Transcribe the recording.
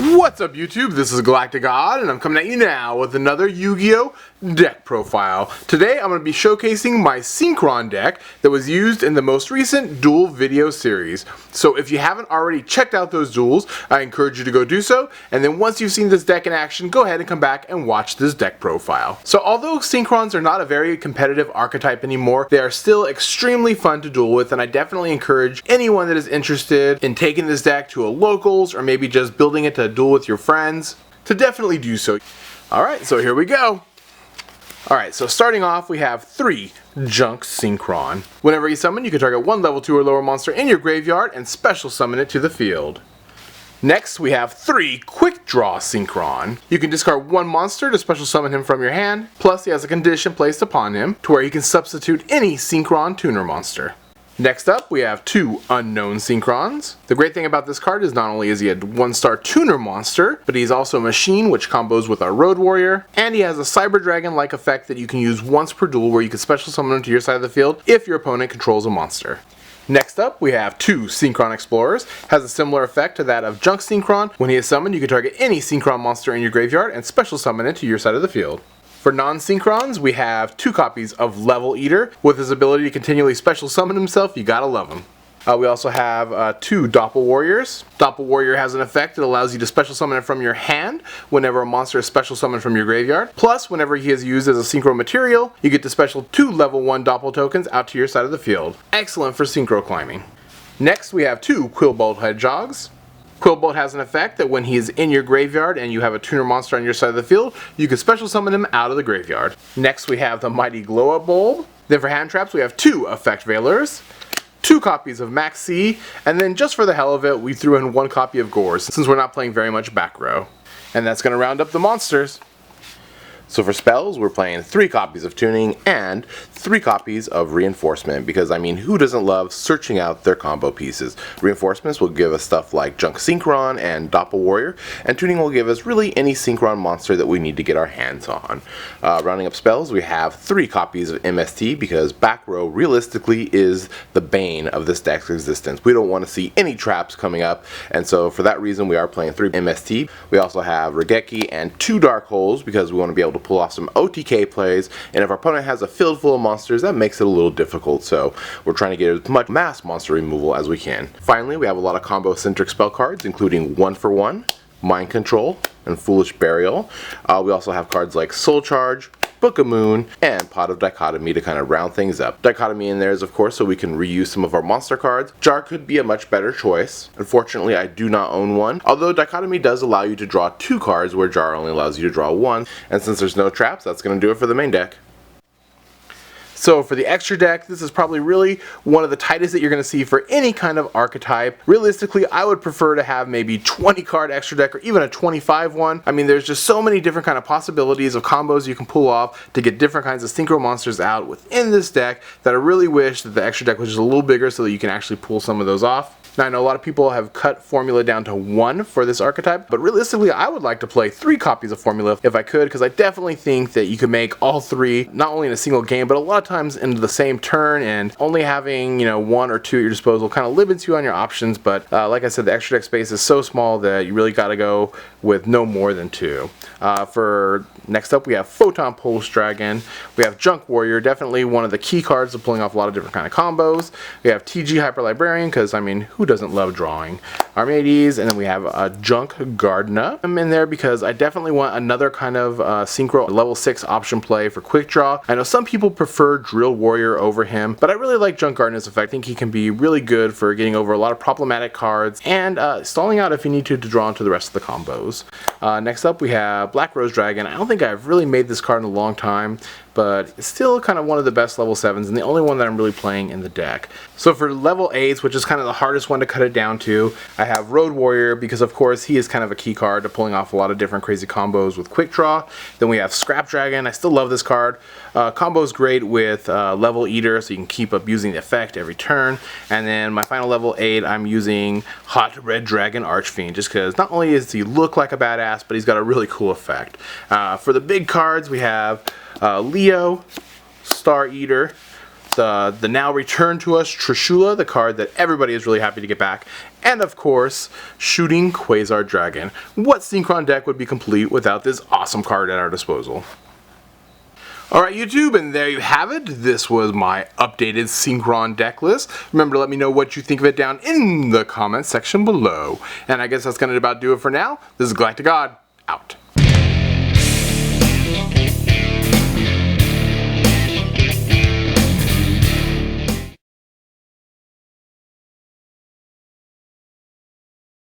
What's up YouTube, this is GalacticGod and I'm coming at you now with another Yu-Gi-Oh! Deck profile. Today I'm going to be showcasing my Synchron deck that was used in the most recent duel video series. So if you haven't already checked out those duels, I encourage you to go do so, and then once you've seen this deck in action, go ahead and come back and watch this deck profile. So although Synchrons are not a very competitive archetype anymore, they are still extremely fun to duel with, and I definitely encourage anyone that is interested in taking this deck to a locals or maybe just building it to duel with your friends to definitely do so. Alright, so here we go. Alright, so starting off we have 3 Junk Synchron. Whenever you summon, you can target one level 2 or lower monster in your graveyard and special summon it to the field. Next, we have 3 Quickdraw Snychron. You can discard one monster to special summon him from your hand, plus he has a condition placed upon him to where you can substitute any Synchron tuner monster. Next up, we have 2 Unknown Synchrons. The great thing about this card is not only is he a 1-star tuner monster, but he's also a machine which combos with our Road Warrior, and he has a Cyber Dragon-like effect that you can use once per duel where you can special summon him to your side of the field if your opponent controls a monster. Next up, we have 2 Synchron Explorers. Has a similar effect to that of Junk Synchron. When he is summoned, you can target any Synchron monster in your graveyard and special summon it to your side of the field. For non-Synchrons, we have 2 copies of Level Eater. With his ability to continually special summon himself, you gotta love him. We also have 2 Dopplewarriors. Dopplewarrior has an effect that allows you to special summon it from your hand whenever a monster is special summoned from your graveyard. Plus, whenever he is used as a synchro material, you get to special 2 level 1 Doppel tokens out to your side of the field. Excellent for synchro climbing. Next, we have 2 Quillbolt Hedgehogs. Quillbolt has an effect that when he is in your graveyard and you have a tuner monster on your side of the field, you can special summon him out of the graveyard. Next we have the Mighty Glow Up Bulb. Then for hand traps we have 2 Effect Veilers, 2 copies of Maxx, and then just for the hell of it we threw in 1 copy of Gorz since we're not playing very much back row. And that's going to round up the monsters. So for spells, we're playing 3 copies of Tuning and 3 copies of Reinforcement, because I mean, who doesn't love searching out their combo pieces? Reinforcements will give us stuff like Junk Synchron and Dopplewarrior, and Tuning will give us really any Synchron monster that we need to get our hands on. Rounding up spells, we have 3 copies of MST, because back row realistically is the bane of this deck's existence. We don't want to see any traps coming up, and so for that reason we are playing 3 MST. We also have Raigeki and 2 Dark Holes, because we want to be able to pull off some OTK plays, and if our opponent has a field full of monsters, that makes it a little difficult, so we're trying to get as much mass monster removal as we can. Finally, we have a lot of combo-centric spell cards, including 1-for-1, Mind Control, and Foolish Burial. We also have cards like Soul Charge, Book of Moon, and Pot of Dichotomy to kind of round things up. Dichotomy in there is of course so we can reuse some of our monster cards. Jar could be a much better choice. Unfortunately, I do not own one, although Dichotomy does allow you to draw 2 cards where Jar only allows you to draw 1, and since there's no traps, that's going to do it for the main deck. So for the extra deck, this is probably really one of the tightest that you're going to see for any kind of archetype. Realistically, I would prefer to have maybe 20 card extra deck or even a 25 one. I mean, there's just so many different kind of possibilities of combos you can pull off to get different kinds of synchro monsters out within this deck that I really wish that the extra deck was just a little bigger so that you can actually pull some of those off. Now I know a lot of people have cut Formula down to 1 for this archetype, but realistically I would like to play 3 copies of Formula if I could, because I definitely think that you could make all 3 not only in a single game, but a lot of times into the same turn, and only having 1 or 2 at your disposal kind of limits you on your options, but like I said, the extra deck space is so small that you really got to go with no more than 2. For next up we have Photon Pulse Dragon, we have Junk Warrior, definitely one of the key cards of pulling off a lot of different kind of combos. We have TG Hyper Librarian, because I mean, who doesn't love drawing? Armades, and then we have Junk Gardna. I'm in there because I definitely want another kind of synchro level 6 option play for quick draw. I know some people prefer Drill Warrior over him, but I really like Junk Gardna's effect. I think he can be really good for getting over a lot of problematic cards and stalling out if you need to draw into the rest of the combos. Next up we have Black Rose Dragon. I don't think I've really made this card in a long time, but it's still kind of one of the best level 7s and the only one that I'm really playing in the deck. So for level 8s, which is kind of the hardest one to cut it down to, I have Road Warrior, because of course he is kind of a key card to pulling off a lot of different crazy combos with quick draw. Then we have Scrap Dragon. I still love this card. Combo's great with Level Eater, so you can keep up using the effect every turn. And then my final level 8, I'm using Hot Red Dragon Archfiend, just because not only does he look like a badass, but he's got a really cool effect. For the big cards, we have Leo, Star Eater, the now returned to us Trishula, the card that everybody is really happy to get back, and of course, Shooting Quasar Dragon. What Synchron deck would be complete without this awesome card at our disposal? Alright YouTube, and there you have it. This was my updated Synchron deck list. Remember to let me know what you think of it down in the comments section below. And I guess that's going to about do it for now. This is GalacticGod, out.